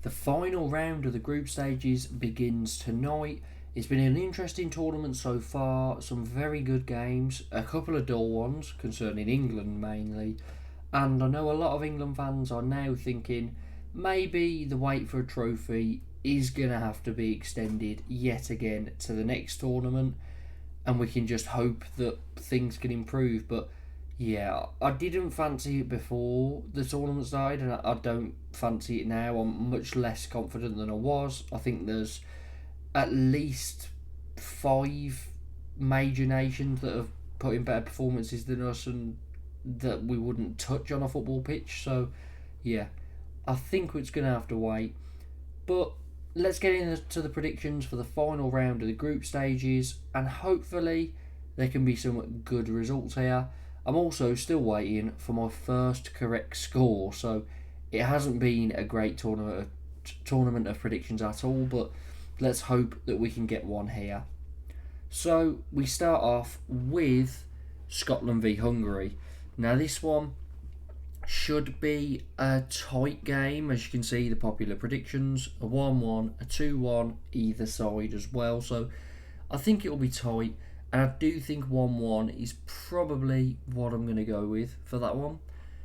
The final round of the group stages begins tonight. It's been an interesting tournament so far, some very good games, a couple of dull ones concerning England mainly, and I know a lot of England fans are now thinking maybe the wait for a trophy is going to have to be extended yet again to the next tournament, and we can just hope that things can improve. But yeah, I didn't fancy it before the tournament started, and I don't fancy it now. I'm much less confident than I was. I think there's at least 5 major nations that have put in better performances than us and that we wouldn't touch on a football pitch. So, yeah, I think it's going to have to wait. But let's get into the predictions for the final round of the group stages, and hopefully there can be some good results here. I'm also still waiting for my first correct score, so it hasn't been a great tournament of predictions at all, but let's hope that we can get one here. So we start off with Scotland v Hungary. Now this one should be a tight game, as you can see the popular predictions, a 1-1, a 2-1 either side as well, so I think it will be tight, and I do think 1-1 is probably what I'm going to go with for that one.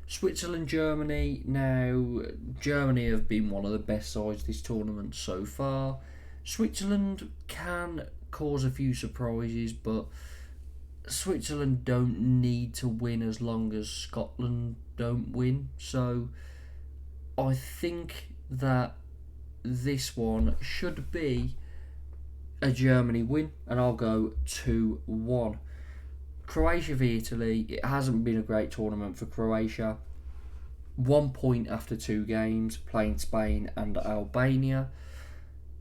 Switzerland-Germany. Now, Germany have been one of the best sides this tournament so far. Switzerland can cause a few surprises, but Switzerland don't need to win as long as Scotland don't win. So I think that this one should be a Germany win, and I'll go 2-1. Croatia v Italy. It hasn't been a great tournament for Croatia. 1 point after 2 games, playing Spain and Albania.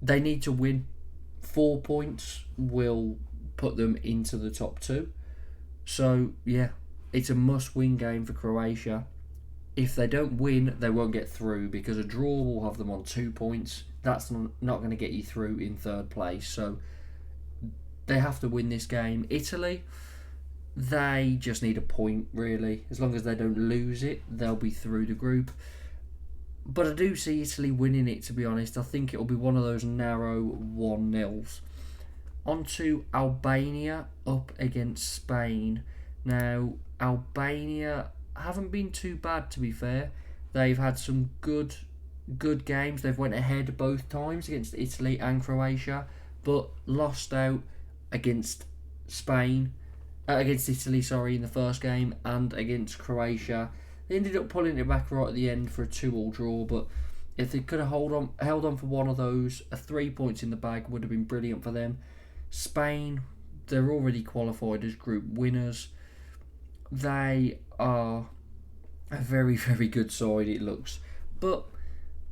They need to win. 4 points will put them into the top 2. So, yeah, it's a must-win game for Croatia. If they don't win, they won't get through, because a draw will have them on 2 points. That's not going to get you through in third place. So, they have to win this game. Italy, they just need a point, really. As long as they don't lose it, they'll be through the group. But I do see Italy winning it, to be honest. I think it'll be one of those narrow 1-0s. On to Albania up against Spain. Now, Albania haven't been too bad, to be fair. They've had some good games. They've went ahead both times against Italy and Croatia, but lost out against against Italy, in the first game, and against Croatia. They ended up pulling it back right at the end for a 2-2 draw, but if they could have held on for one of those, 3 points in the bag would have been brilliant for them. Spain, they're already qualified as group winners. They are a very, very good side, it looks. But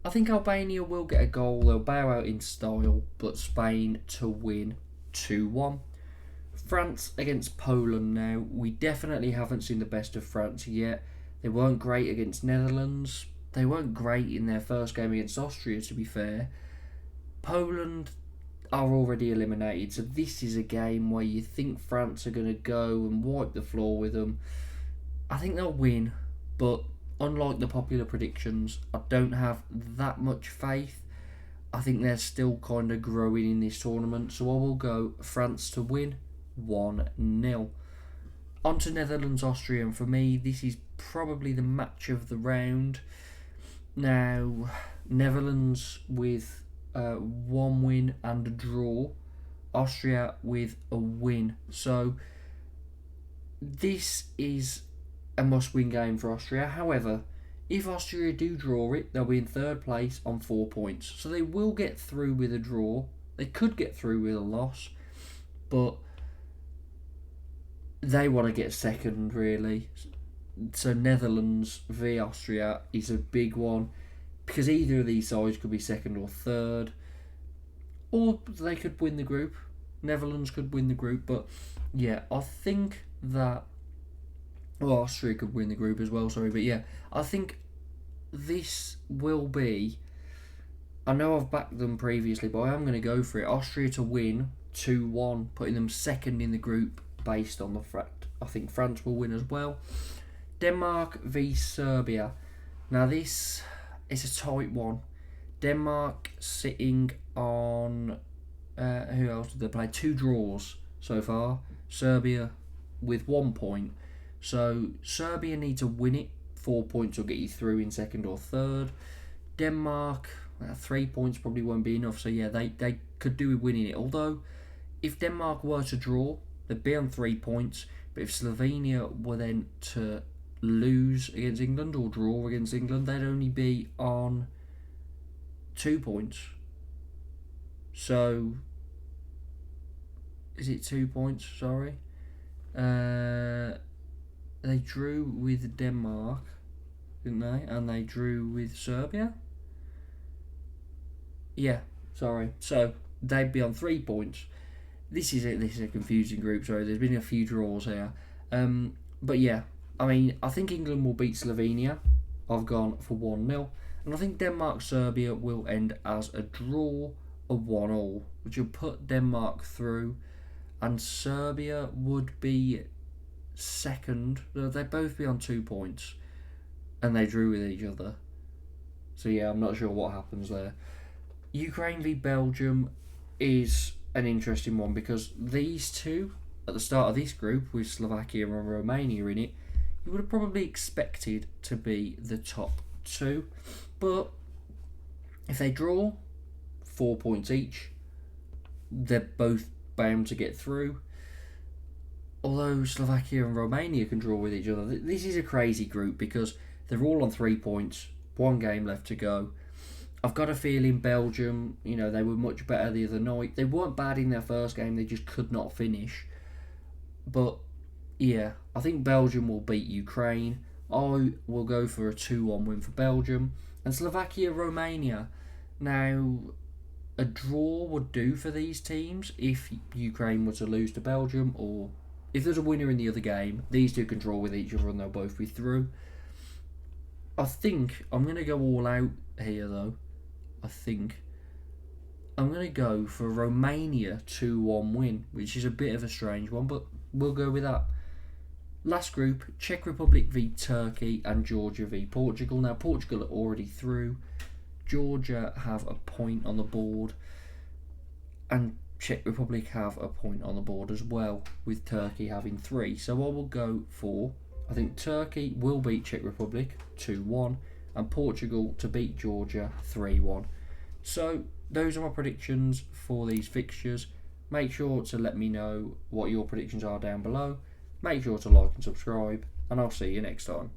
I think Albania will get a goal. They'll bow out in style, but Spain to win 2-1. France against Poland now. We definitely haven't seen the best of France yet. They weren't great against Netherlands. They weren't great in their first game against Austria, to be fair. Poland are already eliminated, so this is a game where you think France are going to go and wipe the floor with them. I think they'll win, but unlike the popular predictions, I don't have that much faith. I think they're still kind of growing in this tournament, so I will go France to win 1-0. On to Netherlands-Austria, and for me, this is probably the match of the round. Now, Netherlands with 1 win and a draw. Austria with a win. So, this is a must-win game for Austria. However, if Austria do draw it, they'll be in third place on 4 points. So they will get through with a draw. They could get through with a loss, but they want to get second, really. So Netherlands v Austria is a big one, because either of these sides could be second or third, or they could win the group. Netherlands could win the group, but yeah, I think that Austria could win the group as well, but yeah, I think this will be, I know I've backed them previously, but I am going to go for it. Austria to win 2-1, putting them second in the group based on the fact I think France will win as well. Denmark v Serbia. Now this is a tight one. Denmark sitting on, who else did they play? 2 draws so far. Serbia with 1 point. So Serbia need to win it. 4 points will get you through in second or third. Denmark, 3 points probably won't be enough. So yeah, they could do with winning it. Although, if Denmark were to draw, they'd be on 3 points. But if Slovenia were then to lose against England or draw against England, they'd only be on 2 points. So, is it 2 points? Sorry. They drew with Denmark, didn't they? And they drew with Serbia? Yeah, sorry. So, they'd be on 3 points. This is a confusing group, sorry. There's been a few draws here. But yeah, I mean, I think England will beat Slovenia. I've gone for 1-0. And I think Denmark-Serbia will end as a draw of 1-1, which will put Denmark through. And Serbia would be second. They'd both be on 2 points. And they drew with each other. So yeah, I'm not sure what happens there. Ukraine v Belgium is an interesting one because these two, at the start of this group, with Slovakia and Romania in it, you would have probably expected to be the top 2. But if they draw 4 points each, they're both bound to get through. Although Slovakia and Romania can draw with each other, this is a crazy group because they're all on 3 points, 1 game left to go. I've got a feeling Belgium, they were much better the other night. They weren't bad in their first game, they just could not finish. But yeah, I think Belgium will beat Ukraine. I will go for a 2-1 win for Belgium. And Slovakia-Romania. Now, a draw would do for these teams if Ukraine were to lose to Belgium, or if there's a winner in the other game, these two can draw with each other and they'll both be through. I think I'm going to go all out here though. I think I'm going to go for Romania 2-1 win, which is a bit of a strange one, but we'll go with that. Last group, Czech Republic v Turkey and Georgia v Portugal. Now, Portugal are already through. Georgia have a point on the board. And Czech Republic have a point on the board as well, with Turkey having 3. So I will go for, I think Turkey will beat Czech Republic 2-1 and Portugal to beat Georgia 3-1. So those are my predictions for these fixtures. Make sure to let me know what your predictions are down below. Make sure to like and subscribe, and I'll see you next time.